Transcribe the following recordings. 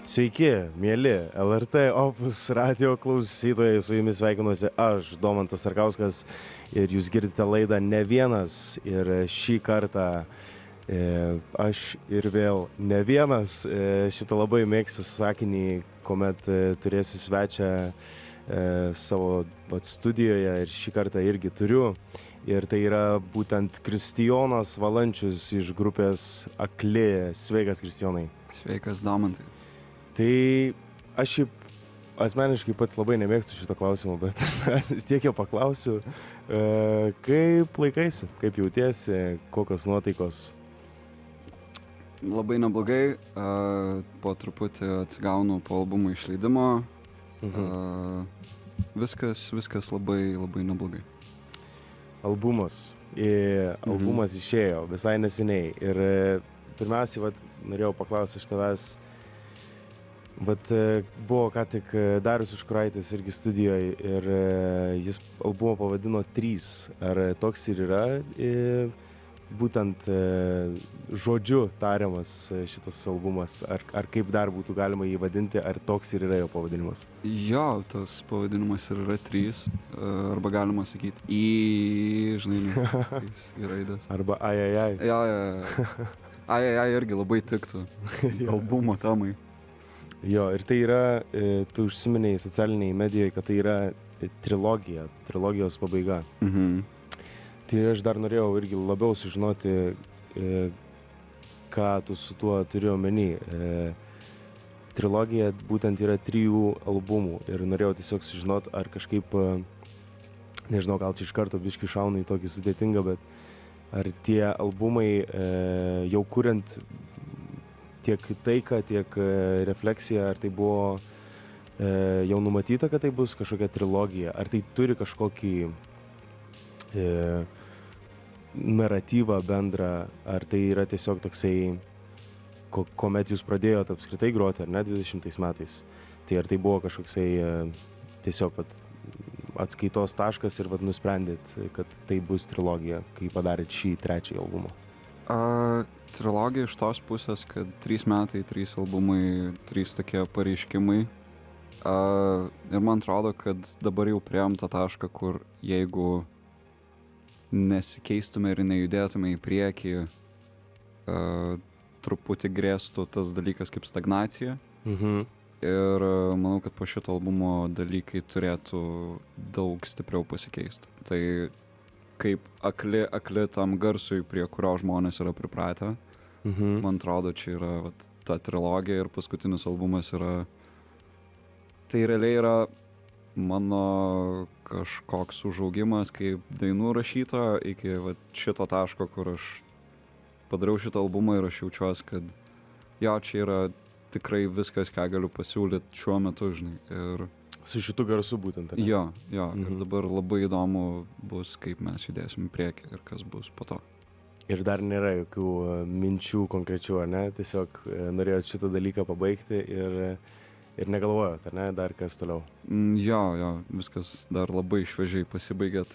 Sveiki, mėly LRT Opus radio klausytojai, su jumis sveikinuosi aš, Domantas Sarkauskas, ir jūs girdite laidą Ne vienas. Ir šį kartą aš ir vėl ne vienas. Šitą labai mėgstu sakinį, kuomet turėsiu svečią savo studijoje, ir šį kartą irgi turiu. Ir tai yra būtent Kristijonas Valančius iš grupės Akli. Sveikas, Kristijonai. Sveikas, Domantai. Tai aš šiaip asmeniškai pats labai nemėgstu šito klausimo, bet aš vis tiek jau paklausiu, kaip laikaisi, kaip jautiesi, kokios nuotaikos? Labai neblogai, po truputį atsigaunu po albumo išleidimo, viskas labai neblogai. Albumas išėjo visai neseniai ir pirmiausiai norėjau paklausti iš tavęs, buvo ką tik Darius Užkuraitis irgi studijoje ir jis albumą pavadino 3. Ar toks ir yra būtent žodžiu tariamas šitas albumas, ar kaip dar būtų galima jį vadinti, ar toks ir yra jo pavadinimas? Jo, tas pavadinimas ir yra 3, arba galima sakyti žinai, raidės. Arba ai. Jo. Ai irgi labai tiktų albumo temai. Jo, ir tai yra, tu užsiminėjai socialiniai medijoje, kad tai yra trilogijos pabaiga. Tai aš dar norėjau irgi labiau sužinoti, ką tu su tuo turi omeny. Trilogija būtent yra 3 albumų ir norėjau tiesiog sužinoti, ar kažkaip, nežinau, gal čia iš karto biškį šauna į tokį sudėtingą, bet ar tie albumai jau kuriant tiek taiką, tiek refleksiją, ar tai buvo jau numatyta, kad tai bus kažkokia trilogija, ar tai turi kažkokį naratyvą bendrą, ar tai yra tiesiog toksai, kuomet jūs pradėjote apskritai groti, ar ne, 20 metais, tai ar tai buvo kažkoksai tiesiog atskaitos taškas ir nusprendėt, kad tai bus trilogija, kai padarėt šį 3 albumą? Trilogija iš tos pusės, kad 3 metai, 3 albumai, 3 tokie pareiškimai. Ir man atrodo, kad dabar jau priėjom tą tašką, kur jeigu nesikeistume ir nejudėtume į priekį, truputį grėstų tas dalykas kaip stagnacija. Ir manau, kad po šito albumo dalykai turėtų daug stipriau pasikeisti. Tai kaip akli tam garsui, prie kurio žmonės yra pripratę. Man atrodo, čia yra ta trilogija ir paskutinis albumas yra... Tai realiai yra mano kažkoks užaugimas kaip dainų rašyto iki šito taško, kur aš padariau šitą albumą ir aš jaučiuosi, kad jo, čia yra tikrai viskas, ką galiu pasiūlyti šiuo metu, žinai. Ir su šitu garsu būtent, ar ne? Jo. Ir dabar labai įdomu bus, kaip mes judėsim į priekį ir kas bus po to. Ir dar nėra jokių minčių konkrečių, ar ne? Tiesiog norėjot šitą dalyką pabaigti ir negalvojot, ar ne, dar kas toliau? Jo, viskas dar labai šviežiai pasibaigė,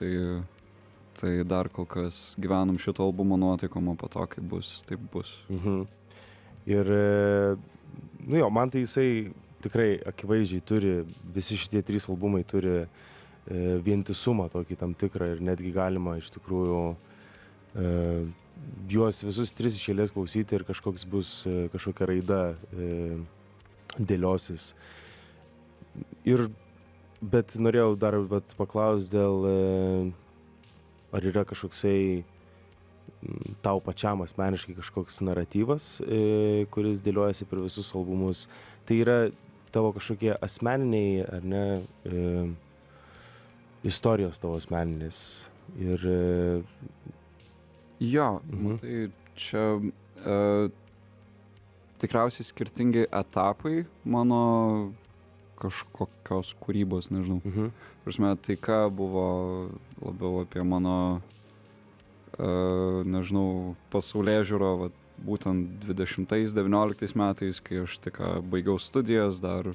tai dar kol kas gyvenam šito albumo nuotaikom, o po to, kaip bus, taip bus. Ir, man tai jisai tikrai akivaizdžiai turi, visi šitie 3 albumai turi vientisumą tokį tam tikrą ir netgi galima iš tikrųjų juos visus 3 iš eilės klausyti ir kažkoks bus kažkokia raida dėliosis. Bet norėjau dar paklausti dėl, ar yra kažkoksai tau pačiam asmeniškai kažkoks naratyvas, kuris dėliojasi per visus albumus. Tai yra tavo kažkokie asmeniniai, ar ne, istorijos tavo asmeninės. Ir... Jo, tai čia tikriausiai skirtingi etapai mano kažkokios kūrybos, nežinau. Prasme, taika buvo labiau apie mano, nežinau, pasaulėžiūrą, būtent 20-19 metais, kai aš tik baigiau studijas, dar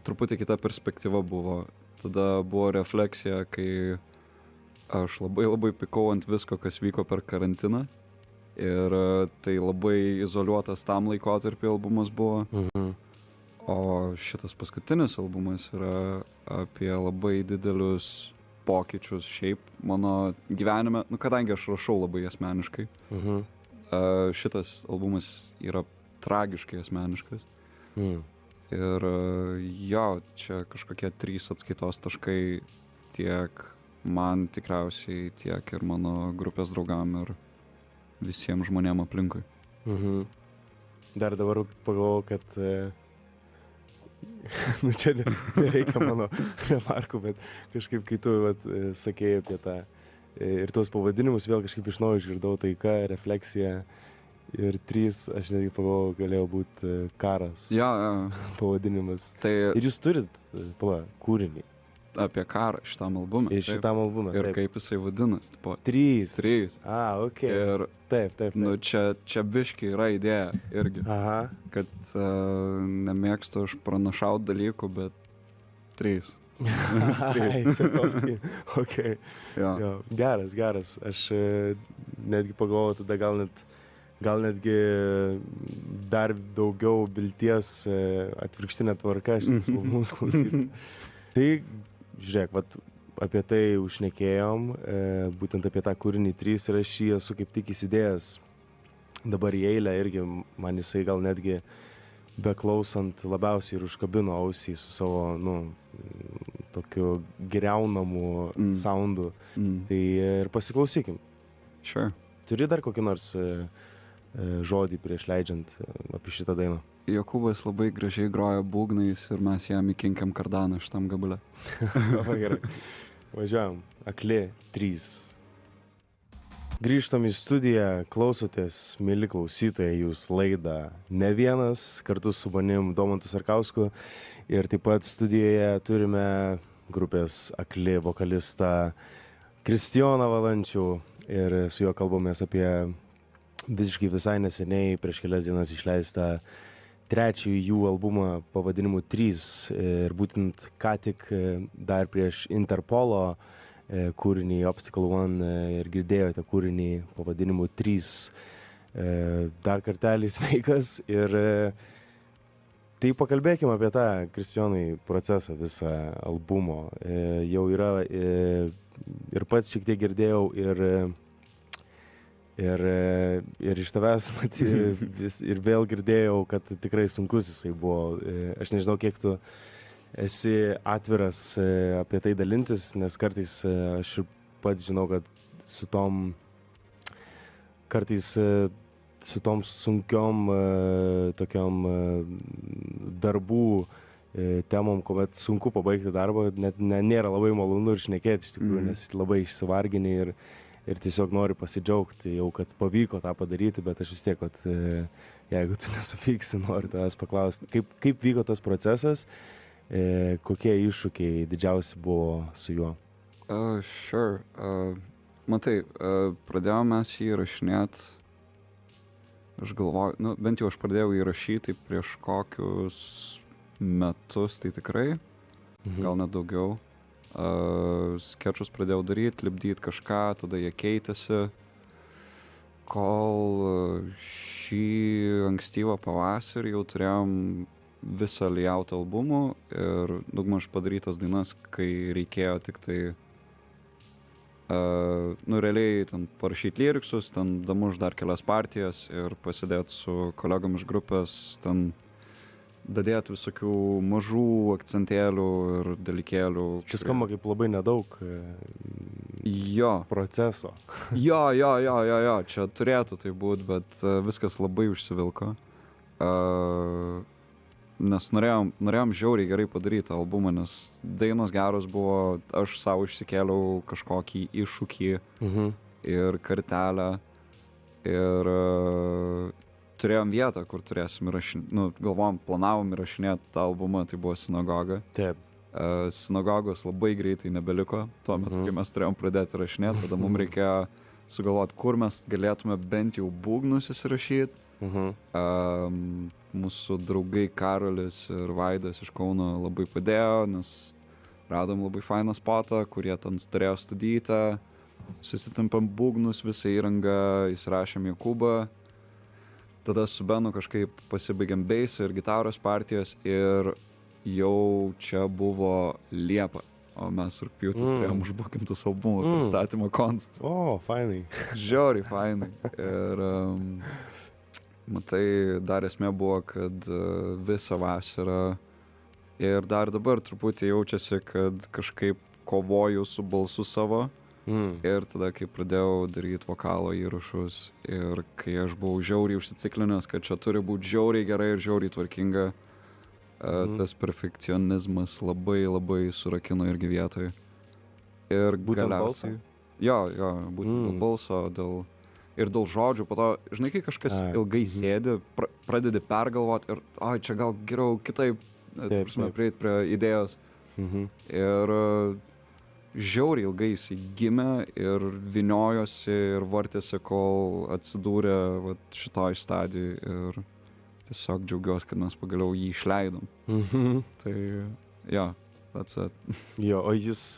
truputį kita perspektyva buvo. Tada buvo refleksija, kai aš labai pykau ant visko, kas vyko per karantiną. Ir tai labai izoliuotas tam laikotarpį albumas buvo. O šitas paskutinis albumas yra apie labai didelius pokyčius šiaip mano gyvenime, nu kadangi aš rašau labai asmeniškai. Šitas albumas yra tragiškai asmeniškas. Ir jo, čia kažkokie 3 atskaitos taškai tiek man tikriausiai, tiek ir mano grupės draugam ir visiems žmonėm aplinkui. Dar dabar pagalvojau, kad nu čia nereikia mano remarkų, bet kažkaip kai tu sakėjai apie tą ir tos pavadinimus, vėl kažkaip iš naujo išgirdau taika, refleksija ir 3, aš netgi pagalvojau, galėjo būti karas. Jo. Pavadinimas. Tai ir jūs turit kūrinį. Apie karą šitam albumui. Ir šitam albumui. Ir kaip jisai vadinas. 3. Okay. Ir taip. Nu, čia biški yra idėja irgi. Kad nemėgstu aš pranašaut dalykų, bet 3. Okay. Jo, geras. Aš netgi pagalvojau, tada gal netgi dar daugiau vilties atvirkštinė tvarka šitas albumus klausyti. Tai žiūrėk, apie tai užšnekėjom, būtent apie tą kūrinį 3 ir aš jį esu kaip tik įsidėjęs dabar į eilę irgi, man jisai gal netgi beklausant labiausiai ir užkabino ausį su savo, tokiu griaunamu soundu. Tai ir pasiklausykim. Sure. Turi dar kokį nors žodį prieš leidžiant apie šitą dainą? Jokūbas labai gražiai groja būgnais ir mes jam įkinkiam kardaną šitam gabale. Labai gerai. Važiuojam. Akli 3. Grįžtam į studiją, klausotės, mieli klausytojai, jūs laidą Ne vienas, kartu su manim Domantu Sarkausku. Ir taip pat studijoje turime grupės Akli vokalistą Kristijoną Valančių. Ir su juo kalbamės apie visiškai visai neseniai, prieš kelias dienas išleistą 3 jų albumą pavadinimu 3 ir būtent ką tik dar prieš Interpolo kūrinį Obstacle One ir girdėjote kūrinį pavadinimu 3. Dar kartelį sveikas ir tai pakalbėkime apie tą, Kristijonai, procesą visą albumo. Jau yra ir pats šiek tiek girdėjau ir iš tavęs ir vėl girdėjau, kad tikrai sunkus jisai buvo. Aš nežinau, kiek tu esi atviras apie tai dalintis, nes kartais aš ir pats žinau, kad su tom sunkiom tokiom darbų temom, kuomet sunku pabaigti darbą, net nėra labai malonu ir šnekėti iš tikrųjų, nes labai išsivargini ir tiesiog noriu pasidžiaugti jau, kad pavyko tą padaryti, bet aš vis tiek, kad jeigu tu nesupyksi, noriu tavęs paklausti, kaip vyko tas procesas, kokie iššūkiai didžiausi buvo su juo? Sure. Matai, pradėjome mes jį įrašinėti, aš galvoju, bent jau aš pradėjau įrašyti prieš kokius metus, tai tikrai, gal net daugiau. Skečus pradėjau daryti, lipdyti kažką, tada jie keitėsi, kol šį ankstyvą pavasarį jau turėjom visą layout albumų ir daugmaž padarytas dainas, kai reikėjo tik tai realiai ten parašyti lyriksus, ten damuž dar kelias partijas ir pasidėti su kolegom iš grupės, ten dadėti visokių mažų akcentėlių ir dalykėlių. Čia skamba kaip labai nedaug proceso. Jo, čia turėtų tai būti, bet viskas labai užsivilko. Nes norėjom žiauriai gerai padaryti albumą, nes dainos geros buvo, aš savo išsikėliau kažkokį iššūkį ir kartelę ir turėjom vietą, kur turėsim įrašinėti, planavom įrašinėti tą albumą, tai buvo sinagoga. Taip. Sinagogos labai greitai nebeliko, tuo metu, kai mes turėjom pradėti įrašinėti, tada mums reikėjo sugalvoti, kur mes galėtume bent jau būgnus įsirašyti. Mūsų draugai Karolis ir Vaidas iš Kauno labai padėjo, nes radom labai fainą spotą, kur jie ten turėjo studytą, susitimpam būgnus, visą įrangą, įsirašėm Jokūbą. tada su Benu kažkaip pasibaigėm beisą ir gitaros partijas ir jau čia buvo Liepa, o mes rugpjūtį turėjom užbukintus albumų pristatymo koncus. O, fainai. Žiauriai fainai. Ir matai, dar esmė buvo, kad visą vasarą ir dar dabar truputį jaučiasi, kad kažkaip kovoju su balsu savo. Ir tada, kai pradėjau daryti vokalo įrašus ir kai aš buvau žiauriai užsiciklinęs, kad čia turi būti žiauriai gerai ir žiauriai tvarkinga, tas perfekcionizmas labai labai surakino irgi vietoj. Ir būtent galiausiai... Jo, būtent dėl balso, ir dėl žodžių. Po to, žinai, kai kažkas ilgai sėdi, pradedi pergalvot ir, čia gal geriau kitaip, prieit prie idėjos. Ir žiauriai ilgai jisai gimė ir vyniojosi ir vartėsi, kol atsidūrė šitoj stadijoj ir tiesiog džiaugiuosi, kad mes pagaliau jį išleidom. Tai, that's it. Jo, o jis,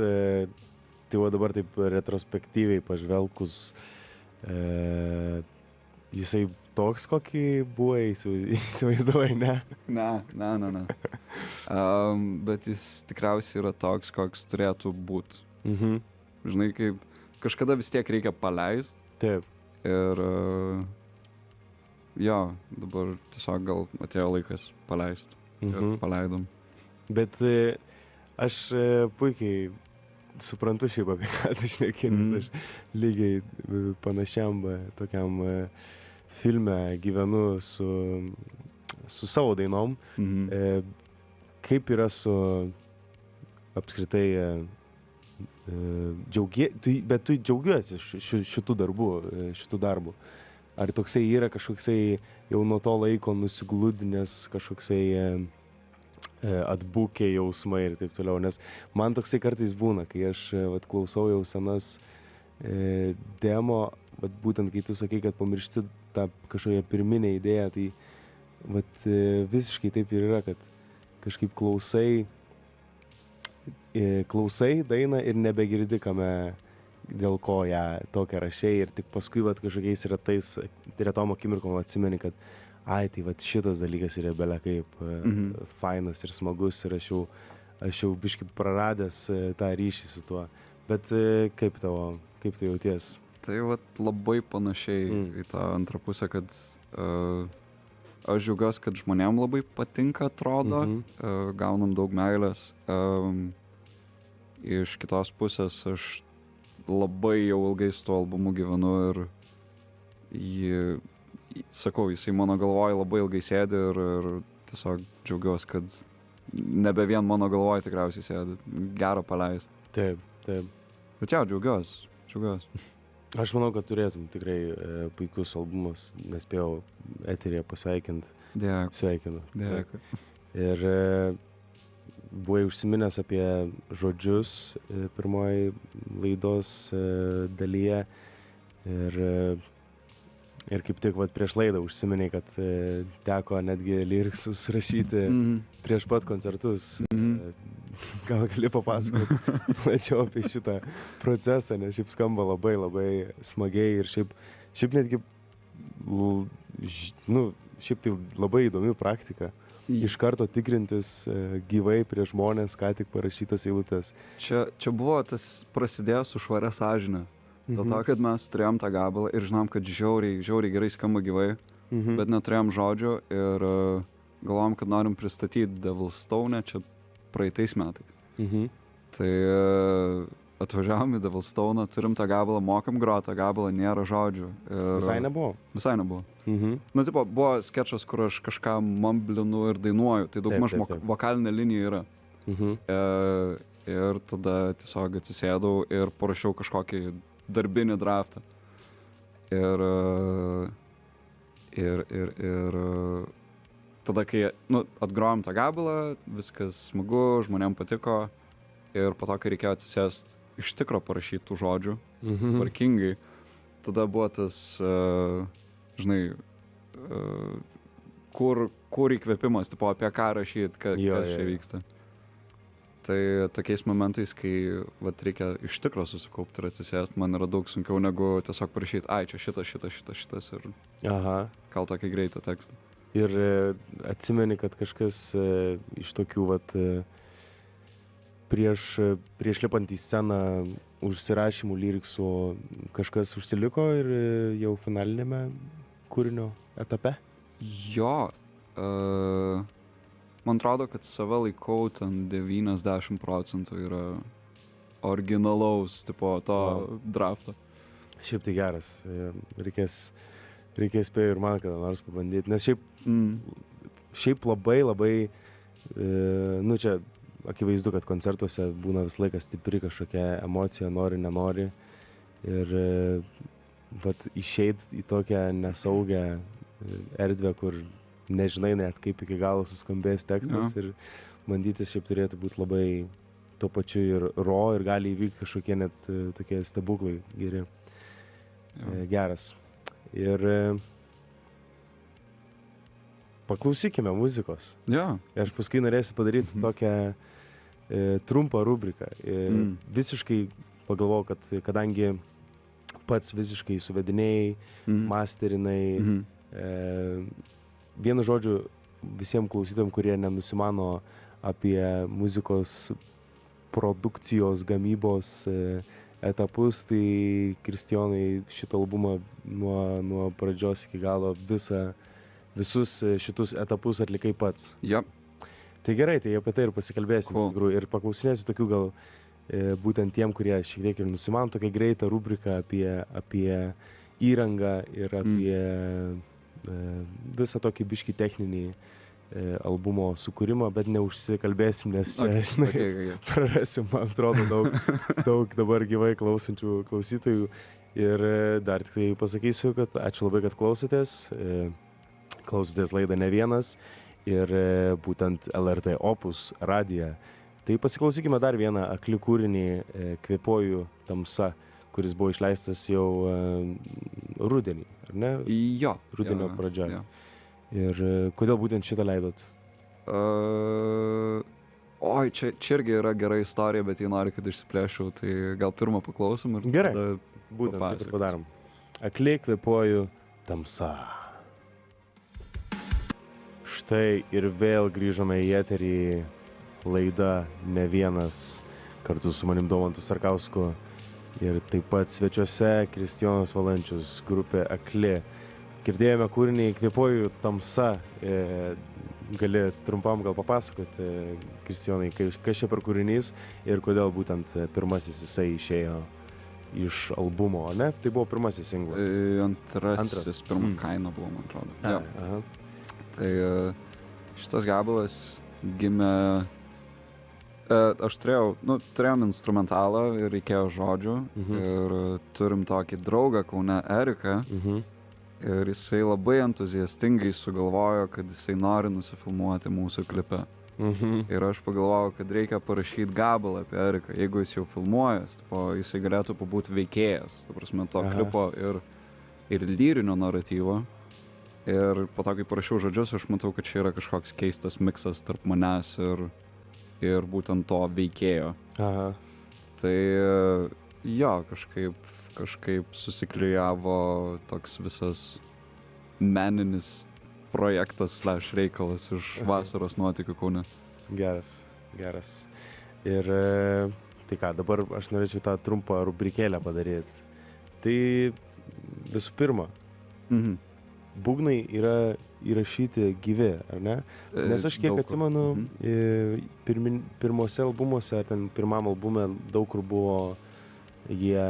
tai dabar taip retrospektyviai pažvelgus, jisai toks, kokį buvo, įsivaizduoji, ne? Ne. Bet jis tikriausiai yra toks, koks turėtų būt. Žinai, kaip kažkada vis tiek reikia paleist. Taip. Ir dabar tiesiog gal atėjo laikas paleist. Ir paleidom. Bet aš puikiai suprantu šiaip apie ką tu šneki, nes aš lygiai panašiam tokiam filme gyvenu su savo dainom. Kaip yra su apskritai bet tu džiaugiuosi šitų darbų. Ar toksai yra kažkoksai jau nuo to laiko nusigludinęs kažkoksai atbukę jausmai ir taip toliau, nes man toksai kartais būna, kai aš klausau jau senas demo, būtent kai tu sakai, kad pamiršti tą kažkokią pirminę idėją, tai visiškai taip ir yra, kad kažkaip klausai dainą ir nebegirdi, dėl ko ją tokią rašei, ir tik paskui kažkokiais retom akimirkom atsimeni, kad tai šitas dalykas yra bele kaip fainas ir smagus ir aš jau biškai praradęs tą ryšį su tuo. Bet kaip tu jauties? Tai labai panašiai į tą antrą pusę, kad aš džiaugiuosi, kad žmonėm labai patinka, atrodo, gaunam daug meilės. Iš kitos pusės aš labai jau ilgai su tuo albumu gyvenu ir jisai mano galvoj labai ilgai sėdi ir tiesiog džiaugiuosi, kad nebe vien mano galvoj tikriausiai sėdi. Gero paleist. Taip. Bet džiaugiuosi. Aš manau, kad turėtum tikrai puikus albumas, nespėjau eteryje pasveikinti. Dėkui. Sveikinu. Dėkui. Ir buvai užsiminęs apie žodžius pirmoji laidos dalyje ir kaip tik prieš laidą užsiminei, kad teko netgi lyriksus rašyti prieš pat koncertus. Gal gali papasakoti plačiau apie šitą procesą, nes šiaip skamba labai labai smagiai ir šiaip netgi šiaip tai labai įdomi praktika. Iš karto tikrintis gyvai prieš žmonės, ką tik parašytas eilutes. Čia buvo tas prasidėjo su švaria sąžine. Dėl to, kad mes turėjom tą gabalą ir žinom, kad žiauriai gerai skamba gyvai, bet neturėjom žodžių ir galvojom, kad norim pristatyti Devil's Stone čia praeitais metais. Tai atvažiavom į Devil's Stone, turim tą gabalą, mokam groti, tą gabalą, nėra žodžių. Visai nebuvo? Visai nebuvo. Buvo skečas, kur aš kažką mamblinu ir dainuoju, tai daugmaž vokalinė linija yra. Ir tada tiesiog atsisėdau ir parašiau kažkokį darbinį draftą. Ir tada, kai atgrojom tą gabalą, viskas smagu, žmonėm patiko. Ir po to, kai reikėjo atsisėst iš tikro parašyti tų žodžių, tvarkingai, tada buvo tas, žinai, kur įkvėpimas, tipo, apie ką rašyti, kas čia vyksta. Tai tokiais momentais, kai reikia iš tikro susikaupti ir atsisėst, man yra daug sunkiau negu tiesiog parašyti, čia šitas ir iškalt tokį greitą tekstą. Ir atsimeni, kad kažkas iš tokių vat prieš lipant į sceną užsirašymų lyriksų kažkas užsiliko ir jau finalinėme kūrinio etape? Jo, man atrodo, kad save laikau ten 90% yra originalaus tipo to drafto. Šiaip tai geras, reikės spėjau ir man kada nors pabandyti, nes šiaip labai, nu čia akivaizdu, kad koncertuose būna vis laikas stipri kažkokia emocija, nori, nenori ir vat išeit į tokią nesaugią erdvę, kur nežinai net kaip iki galo suskambės tekstas ir bandytis šiaip turėtų būti labai tuo pačiu ir ir gali įvykti kažkokie net tokie stebuklai geri. Geras. Ir paklausykime muzikos. Aš paskui norėsiu padaryti tokią trumpą rubriką. Visiškai pagalvojau, kad kadangi pats visiškai suvedinėjai, masterinai, vienu žodžiu visiems klausytojams, kurie nenusimano apie muzikos produkcijos, gamybos etapus, tai Kristijonai šitą albumą nuo pradžios iki galo visus šitus etapus atlikai pats. Tai gerai, tai apie tai ir pasikalbėsim iš tikrųjų ir paklausinėsiu tokių gal būtent tiem, kurie šiek tiek ir nusimano tokią greitą rubriką apie įrangą ir apie visą tokį biškį techninį albumo sukūrimą, bet neužsikalbėsim, nes čia, žinai, prarasim, man atrodo, daug dabar gyvai klausančių klausytojų. Ir dar tik tai pasakysiu, kad ačiū labai, kad klausotės. Klausotės laidą Ne vienas ir būtent LRT Opus radiją. Tai pasiklausykime dar vieną akli kūrinį Kvėpuoju tamsa, kuris buvo išleistas jau rudenį, ar ne? Jo. Rudenio pradžioje. Ir kodėl būtent šitą leidot? Oi, čia irgi yra gera istorija, bet jei nori, kad išsiplėšiau, tai gal pirmą paklausom ir gerai, tada būtent taip ir padarom. Akli Kvėpuoju tamsa. Štai ir vėl grįžome į eterį, laida Ne vienas, kartu su manim Domantu Starkausku ir taip pat svečiuose Kristijonas Valančius, grupė Akli. Girdėjome kūrinį Kvėpuoju tamsa. Gali trumpam gal papasakoti, Kristijonai, kas čia per kūrinys ir kodėl būtent pirmasis jisai išėjo iš albumo, ne? Tai buvo pirmasis singlas. Antrasis, pirma kaina buvo, man atrodo. Tai šitas gabalas gimė... Aš turėjom instrumentalą ir reikėjo žodžių ir turim tokį draugą Kaune, Eriką. Ir jisai labai entuziastingai sugalvojo, kad jisai nori nusifilmuoti mūsų klipe. Ir aš pagalvojau, kad reikia parašyti gabalą apie Eriką. Jeigu jis jau filmuojas, jisai galėtų pabūti veikėjas, ta prasme, to klipo ir lyrinio naratyvo. Ir po to, kai parašiau žodžius, aš matau, kad čia yra kažkoks keistas miksas tarp manęs ir būtent to veikėjo. Tai jo, kažkaip susiklijavo toks visas meninis projektas / reikalas iš vasaros nuotykių Kaune. Geras. Ir tai ką, dabar aš norėčiau tą trumpą rubrikėlę padaryti. Tai visų pirma, būgnai yra įrašyti gyvi, ar ne? Nes aš kiek atsimenu, pirmose albumuose, ar ten pirmam albume daug kur buvo jie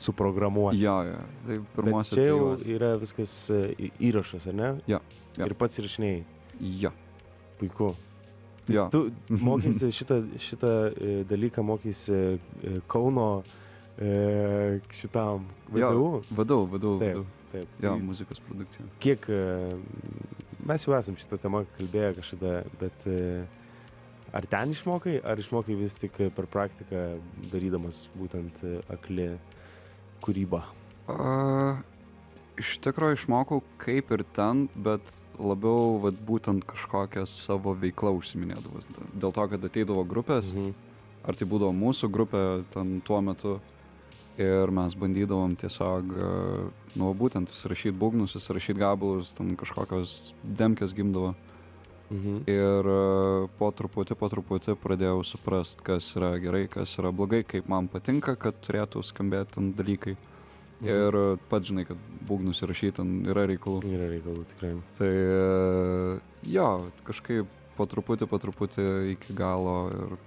suprogramuoti. Tai bet čia jau yra viskas įrašas, ar ne? Ir pats įrašinėjai. Puiku. Tu mokysi šitą dalyką, mokysi Kauno šitam VDU. Taip. Muzikos produkcija. Kiek mes jau esam šitą temą kalbėję kažkada, bet ar ten išmokai, ar išmokai vis tik per praktiką darydamas būtent Akli kūrybą? Iš tikrųjų išmokau kaip ir ten, bet labiau būtent kažkokią savo veiklą užsiminėdavas. Dėl to, kad ateidavo grupės, ar tai būdavo mūsų grupė ten tuo metu, ir mes bandydavom tiesiog, nu, būtent įsirašyti būgnus, įsirašyti gabalus, ten kažkokios demkės gimdavo. Ir po truputį pradėjau suprast, kas yra gerai, kas yra blogai, kaip man patinka, kad turėtų skambėti ten dalykai. Ir pats žinai, kad būgnus įrašyti ten yra reikalų. Yra reikalų, tikrai. Tai jo, kažkaip po truputį iki galo ir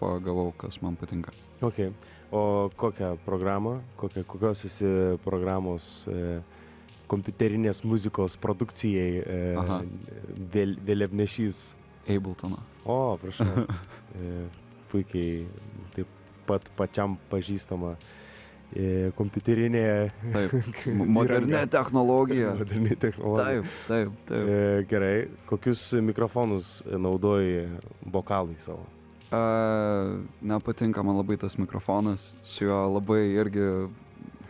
pagavau, kas man patinka. Ok. O kokią programą, kokios esi programos kompiuterinės muzikos produkcijai vėliavnešys? Abletoną. O, prašau. Puikiai, taip pat pačiam pažįstama kompiuterinė moderni technologija. Moderni technologija. Taip. Gerai. Kokius mikrofonus naudoji vokalui savo? Nepatinka man labai tas mikrofonas, su juo labai irgi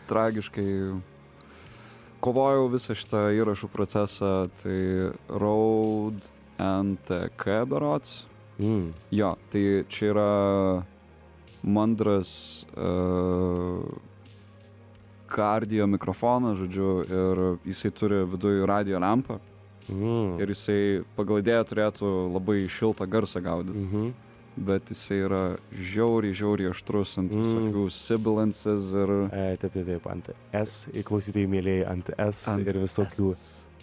tragiškai kovojau visą šitą įrašų procesą, tai Rode NTK berods. Jo, tai čia yra mandras kardio mikrofonas, žodžiu, ir jisai turi viduje radio lempą. Ir jisai pagal idėją turėtų labai šiltą garsą gaudyti. Bet jisai yra žiauriai aštrus ant visokių sibilances ir... Taip, ant S, klausytojai mėlėjai, ant S ir visokių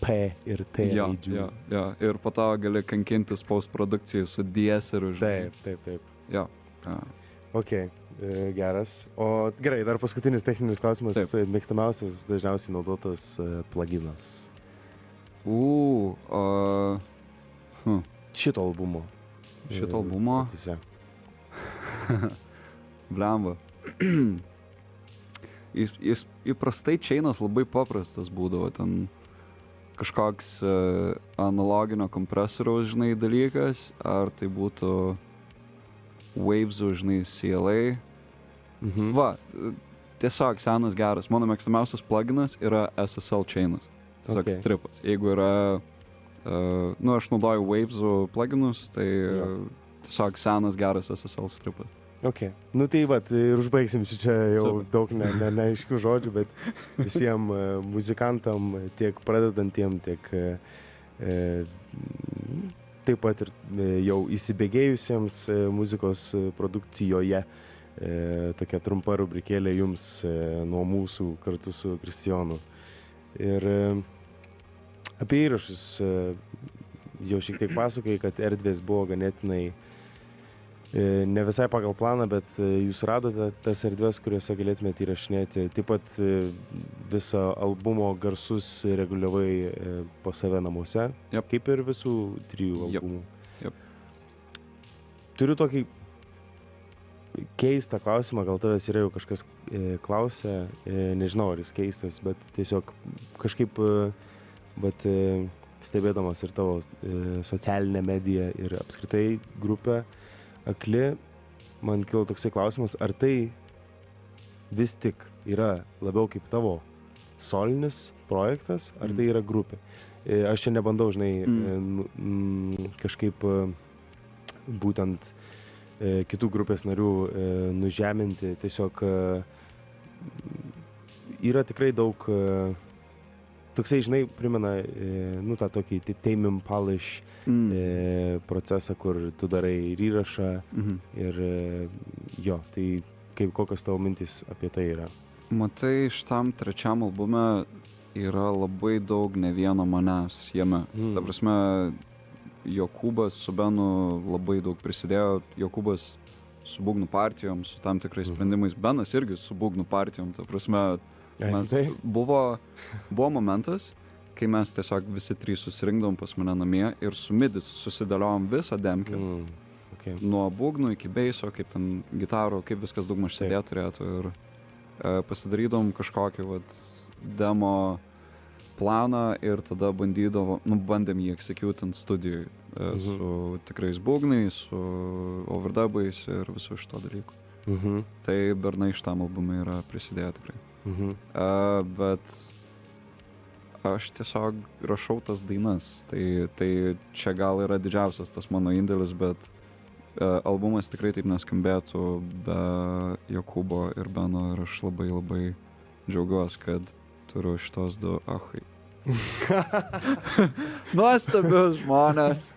P ir T raidžių. Jo, ir po to gali kankintis postprodukcijai su dieseriu. Taip. Jo. Ok, geras. O gerai, dar paskutinis techninis klausimas. Mėgstamiausias, dažniausiai naudotas pluginas. Šito albumo. Blemba. Jis įprastai chainas labai paprastas būdavo, ten kažkoks analoginio kompresoriaus, žinai, dalykas, ar tai būtų Waves'ų, žinai, CLA. Va, tiesiog senas geras. Mano mėgstamiausias pluginas yra SSL chainas. Tiesiog stripas. Jeigu yra aš naudoju Waves'ų pluginus, tai tiesiog senas geras SSL stripas. Ok. Nu tai vat, ir užbaigsim čia jau daug neaiškių žodžių, bet visiems muzikantam, tiek pradedantiem, tiek taip pat ir jau įsibėgėjusiems muzikos produkcijoje. Tokia trumpa rubrikėlė jums nuo mūsų kartu su Kristijonu. Ir apie įrašus jau šiek tiek pasakojai, kad erdvės buvo ganėtinai ne visai pagal planą, bet jūs radote tas erdvės, kuriuose galėtumėte įrašinėti. Taip pat visą albumo garsus reguliavai pas save namuose, kaip ir visų 3 albumų. Turiu tokį keistą klausimą, gal tavęs yra jau kažkas klausė, nežinau ar jis keistas, bet tiesiog kažkaip stebėdamas ir tavo socialinę mediją ir apskritai grupę Akli, man kilo toksai klausimas, ar tai vis tik yra labiau kaip tavo solinis projektas, ar tai yra grupė. Aš čia nebandau, žinai, kažkaip būtent kitų grupės narių nužeminti, tiesiog yra tikrai daug toksai, žinai, primena, tą tokį Tame Impala-ish procesą, kur tu darai ir įrašą, ir tai kokios tavo mintys apie tai yra? Matai, šitam trečiam albume yra labai daug ne vieno manęs jame. Ta prasme, Jokūbas su Benu labai daug prisidėjo, Jokūbas su būgnų partijom, su tam tikrais sprendimais, Benas irgi su būgnų partijom, ta prasme, buvo momentas, kai mes tiesiog visi 3 susirinkdavom pas mane namie ir su midi susidėliojom visą demkę. Nuo būgnų iki beiso, kaip ten gitarų, kaip viskas daugmaž sėdėt turėtų ir pasidarydavom kažkokį demo planą ir tada bandėm jį executant studijoj su tikrais būgnais, su overdubais ir visų šito dalykų. Tai bernai šitam albumui yra prisidėję tikrai. Bet aš tiesiog rašau tas dainas, tai čia gal yra didžiausias tas mano indėlis, bet albumas tikrai taip neskambėtų be Jokūbo ir Beno ir aš labai labai džiaugiuosi, kad turiu šitos du ahai. Nuostabius žmonės.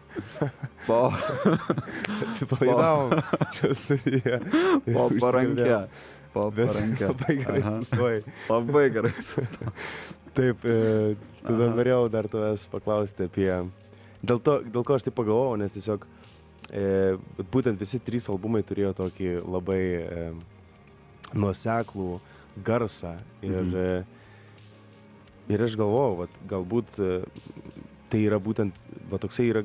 Atsipalaidavom čia studiją. Po parankę. Labai gerai sustojai. Labai gerai sustojai. Taip, tada norėjau dar tavęs paklausti apie... Dėl ko aš taip pagalvojau, nes tiesiog būtent visi 3 albumai turėjo tokį labai nuoseklų garsą ir aš galvojau, vat, galbūt tai yra būtent, va toksai yra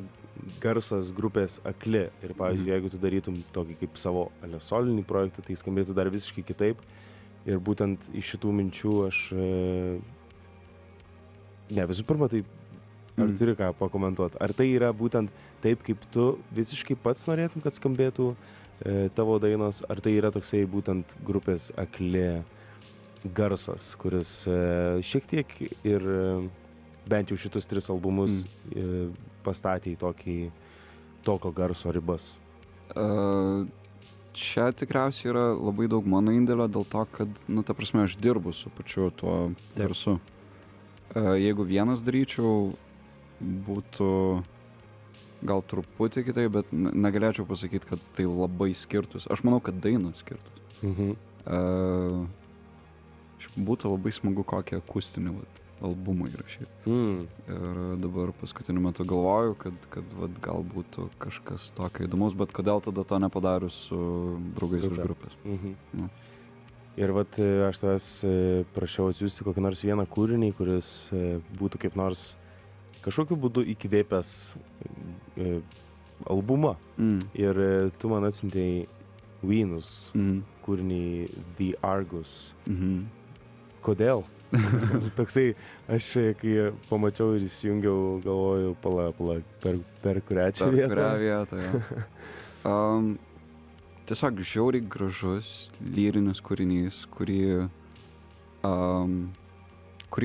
garsas grupės Akli ir, pavyzdžiui, jeigu tu darytum tokį kaip savo solinį projektą, tai skambėtų dar visiškai kitaip ir būtent iš šitų minčių aš visų pirma, tai ar turi ką pakomentuoti? Ar tai yra būtent taip, kaip tu visiškai pats norėtum, kad skambėtų tavo dainos, ar tai yra toksai būtent grupės Akli garsas, kuris šiek tiek ir bent jau šitus 3 albumus pastatė į tokio garso ribas? Čia tikriausiai yra labai daug mano indėlio dėl to, kad, ta prasme, aš dirbu su pačiu tuo garsu. Jeigu vienas daryčiau, būtų gal truputį kitai, bet negalėčiau pasakyti, kad tai labai skirtus. Aš manau, kad dainos skirtus. Būtų labai smagu kokį akustinį albumą įrašyti. Ir dabar paskutiniu metu galvoju, kad gal būtų kažkas tokio įdomus, bet kodėl tada to nepadarius su draugais iš grupės. Ir aš tavęs prašiau atsiųsti kokį nors vieną kūrinį, kuris būtų kaip nors kažkokiu būdu įkvėpęs albumą. Ir tu man atsiuntei Weenus kūrinį The Argus. Kodėl? Toksai, aš kai pamačiau ir įsijungiau, galvoju, pala, per kurią čia vietą? Per kurią vietą, jo. Tiesiog žiauriai gražus, lyrinis kūrinys, kurį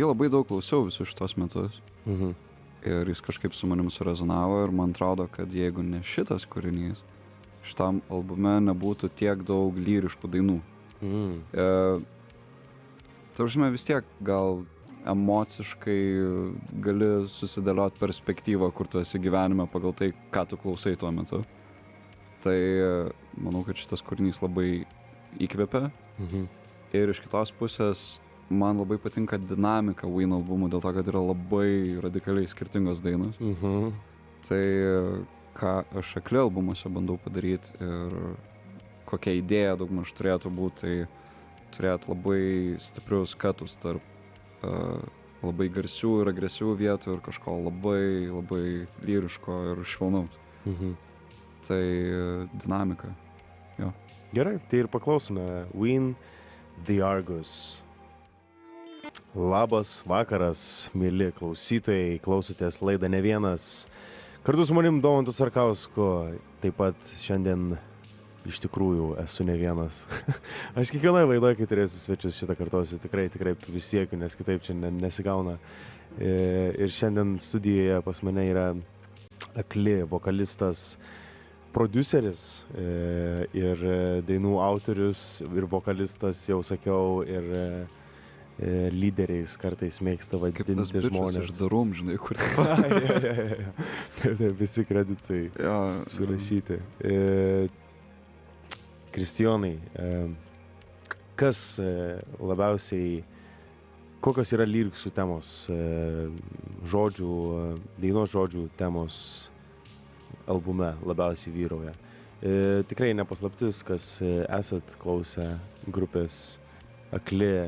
labai daug klausiau visus šitos metus. Ir jis kažkaip su manim surezonavo ir man atrodo, kad jeigu ne šitas kūrinys, šitam albume nebūtų tiek daug lyriškų dainų. Tavršime, vis tiek gal emociškai gali susidėlioti perspektyvą, kur tu esi gyvenime pagal tai, ką tu klausai tuo metu. Tai manau, kad šitas kūrinys labai įkvepia. Ir iš kitos pusės man labai patinka dinamika Ween albumų, dėl to, kad yra labai radikaliai skirtingos dainos. Tai ką aš Akli albumuose bandau padaryti ir kokia idėja daugmaž turėtų būti, tai turėti labai stiprius katus tarp labai garsių ir agresyvių vietų ir kažko labai, labai lyriško ir švelnaus. Tai dinamika. Jo. Gerai, tai ir paklausome Ween, The Argus. Labas vakaras, mėly klausytojai, klausotės laidą Ne vienas. Kartu su manim Domantu Sarkausku, taip pat šiandien iš tikrųjų esu ne vienas. Aš kiekvienoje laidoje, kai turėsiu svečius, šitą kartosiu, tikrai prisiekiu, nes kitaip čia nesigauna. Ir šiandien studijoje pas mane yra Akli, vokalistas, prodiuseris ir dainų autorius ir vokalistas, jau sakiau, ir lyderiais kartais mėgsta vadinti žmonės. Kaip tas bičas iš Darum, žinai, kur Taip, visi kreditai surašyti. Kristijonai, kas labiausiai, kokios yra lyriksų temos, žodžių, dainos žodžių temos albume labiausiai vyrauja? Tikrai nepaslaptis, kas esat klausę grupės Akli,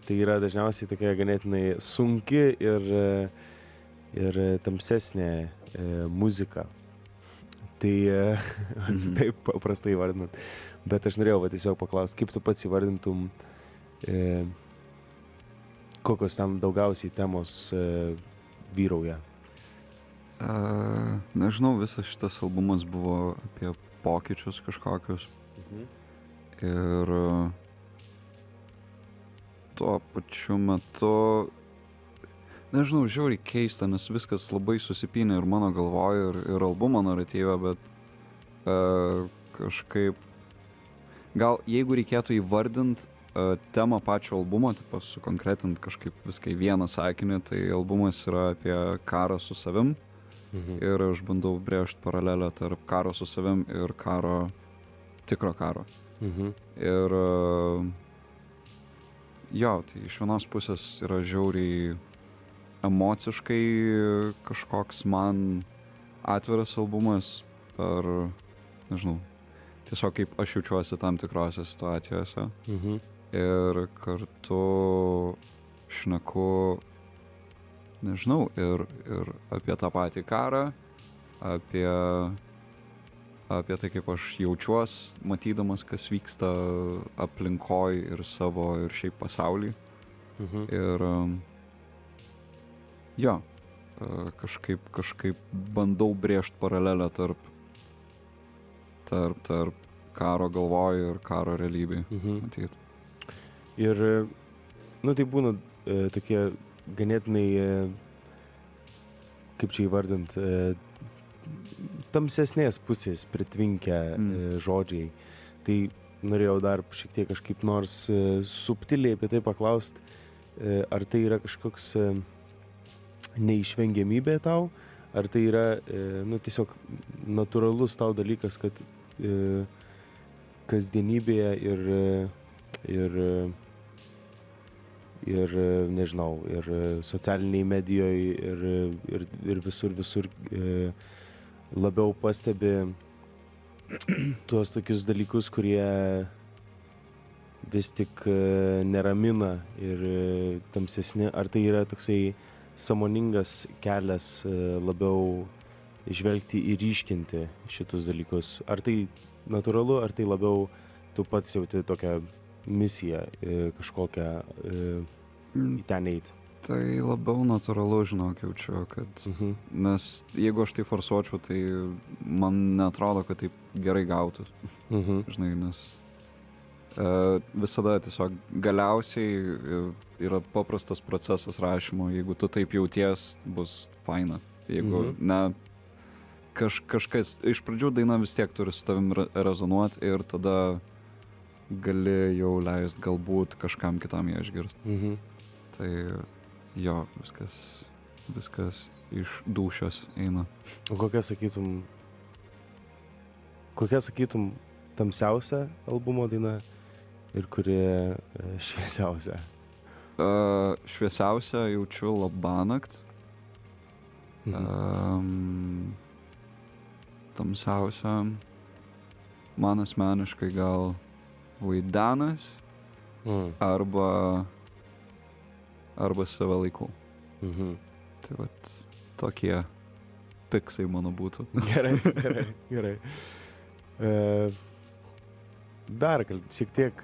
tai yra dažniausiai tokia ganėtinai sunki ir tamsesnė muzika. Tai taip paprastai įvardinant. Bet aš norėjau tiesiog paklausti, kaip tu pats įvardintum, kokios ten daugiausiai temos vyrauja? Nežinau, visas šitas albumas buvo apie pokyčius kažkokius. Ir tuo pačiu metu, nežinau, žiauriai keista, nes viskas labai susipynė ir mano galvoje, ir albumo naratyve, bet kažkaip, gal jeigu reikėtų įvardint temą pačio albumo, taip sukonkretint kažkaip viską į vieną sakinį, tai albumas yra apie karą su savim ir aš bandau brėžti paralelę tarp karo su savim ir tikro karo. Ir jo, tai iš vienos pusės yra žiauriai emociškai kažkoks man atviras albumas per, nežinau, tiesiog kaip aš jaučiuosi tam tikrose situacijose. Ir kartu šneku, nežinau, ir apie tą patį karą, apie tai, kaip aš jaučiuos, matydamas, kas vyksta aplinkoj ir savo, ir šiaip pasaulį. Ir jo, kažkaip bandau brėžt paralelę tarp karo galvoj ir karo realybėj, matyt. Ir, tai būna tokie ganėtinai, kaip čia įvardint, tamsesnės pusės pritvinkę žodžiai. Tai norėjau dar šiek tiek kažkaip nors subtiliai apie tai paklaust, ar tai yra kažkoks neišvengiamybė tau, ar tai yra tiesiog natūralus tau dalykas, kad kasdienybėje ir nežinau, ir socialiniai medijoje ir visur labiau pastebi tuos tokius dalykus, kurie vis tik neramina ir tamsesni. Ar tai yra toksai sąmoningas kelias labiau žvelgti ir ryškinti šitus dalykus? Ar tai natūralu, ar tai labiau tu pats jauti tokią misiją kažkokią į ten eiti? Tai labiau natūralu, žinok, jaučiu, kad nes jeigu aš tai forsuočiau, tai man neatrodo, kad taip gerai gautus. Žinai, nes visada tiesiog galiausiai yra paprastas procesas rašymo. Jeigu tu taip jauties, bus faina. Jeigu ne, kažkas, iš pradžių daina vis tiek turi su tavim rezonuoti ir tada gali jau leist galbūt kažkam kitam ją išgirsti. Tai jo, viskas iš dūšios eina. O kokia sakytum tamsiausia albumo daina ir kuri šviesiausia? Šviesiausia jaučiu Labanakt. Tamsiausia man asmeniškai gal Vaidanas arba Save laikų. Tai vat tokie piksai mano būtų. Gerai. Dar šiek tiek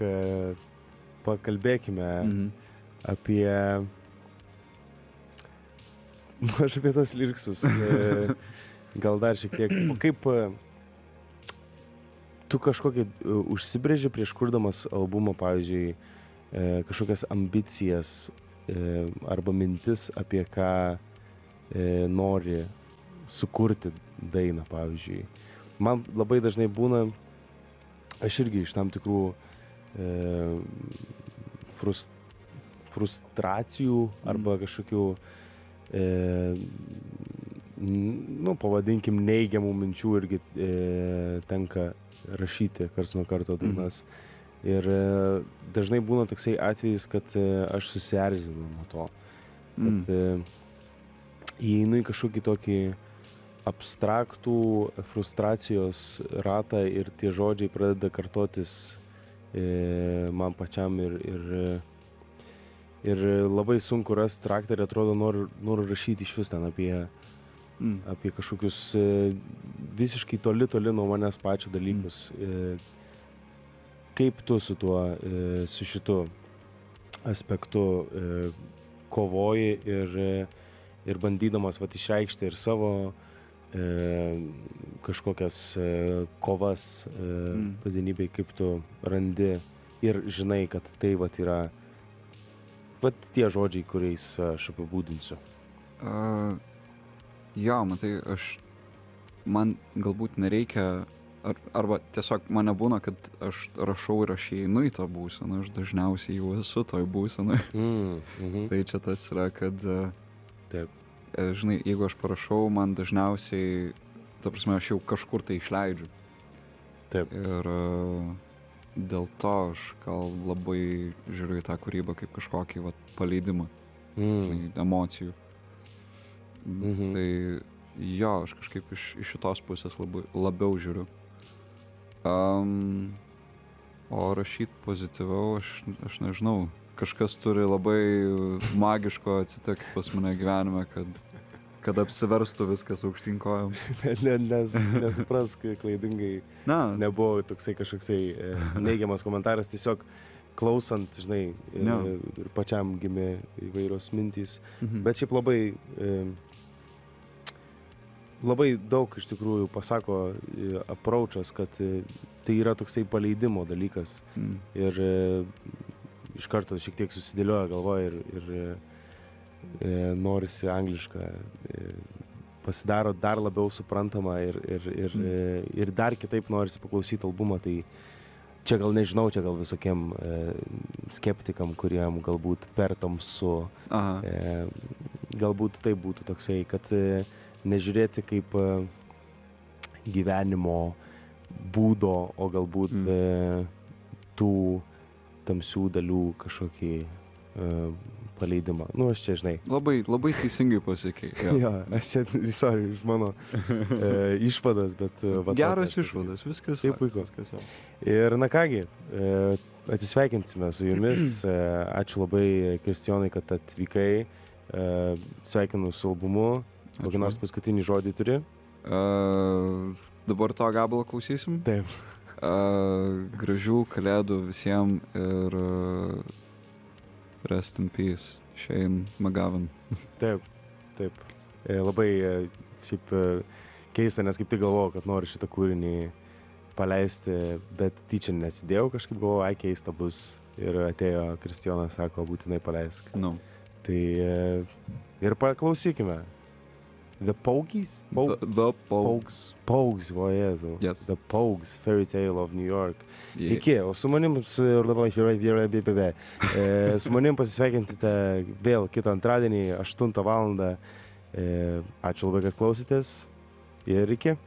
pakalbėkime apie tos lyriksus. Gal dar šiek tiek. O kaip tu kažkokį užsibrėži prieš kurdamas albumą, pavyzdžiui, kažkokias ambicijas arba mintis, apie ką nori sukurti dainą, pavyzdžiui. Man labai dažnai būna, aš irgi iš tam tikrų frustracijų arba kažkokių pavadinkim neigiamų minčių irgi tenka rašyti karts nuo karto dainas. Ir dažnai būna toksai atvejis, kad aš susierzinu nuo to. Kad įeinu į kažkokį tokį abstraktų frustracijos ratą ir tie žodžiai pradeda kartotis man pačiam ir labai sunku rasti raktą ir atrodo noriu rašyti iš vis ten apie kažkokius visiškai toli nuo manęs pačio dalykus. Kaip tu su tuo, su šitu aspektu kovoji ir bandydamas išreikšti ir savo kažkokias kovas kasdienybėj, kaip tu randi ir žinai, kad tai yra tie žodžiai, kuriais aš apibūdinsiu? Jo, matai, man galbūt nereikia arba tiesiog man nebūna, kad aš rašau ir aš įeinu į tą būseną, aš dažniausiai jau esu toj būsenoj. Tai čia tas yra, kad, Taip. Žinai, jeigu aš parašau, man dažniausiai, ta prasme, aš jau kažkur tai išleidžiu. Taip. Ir dėl to aš gal labai žiūriu į tą kūrybą kaip kažkokį paleidimą, žinai, emocijų. Tai jo, aš kažkaip iš šitos pusės labiau žiūriu. O rašyt pozityviau, aš nežinau, kažkas turi labai magiško atsitikti pas mane gyvenime, kad apsiverstų viskas aukštyn kojom. Nesuprask klaidingai, nebuvo toksai kažkoksai neigiamas komentaras, tiesiog klausant, žinai, ir pačiam gimė įvairios mintys, bet šiaip labai daug iš tikrųjų pasako approachas, kad tai yra toksai paleidimo dalykas ir iš karto šiek tiek susidėlioja galvoje ir norisi anglišką, pasidaro dar labiau suprantama ir dar kitaip norisi paklausyti albumą, tai čia gal nežinau, čia gal visokiem skeptikam, kuriem galbūt per tamsu, galbūt tai būtų toksai, kad nežiūrėti kaip gyvenimo būdo, o galbūt tų tamsių dalių kažkokį paleidimą. Nu, aš čia, žinai. Labai teisingai pasakei. Jo, aš čia, sorry, iš mano išvadas, bet... Geras išvadas, viskas. Taip, puiku. Ir na kągi, atsisveikinsime su jumis. Ačiū labai, Kristijonai, kad atvykai. Sveikinu su albumu. Kokį nors paskutinį žodį turi? Dabar to gabalą klausysim? Taip. Gražių kalėdų visiems ir rest in peace, Shane McGowan. Taip. Labai šiaip keista, nes kaip tik galvojau, kad noriu šitą kūrinį paleisti, bet tyčia nesidėjau, kažkaip galvojau, keista bus. Ir atėjo Kristijonas, sako, būtinai paleisk. Tai ir paklausykime. The Pogues? The Pogues. Pogues, o Jėzau. Yes. The Pogues, Fairy Tale of New York. Yeah. Iki, o su manim pasisveikinsite vėl kitą antradienį, 8 valandą. Ačiū labai, kad klausėtės ir iki.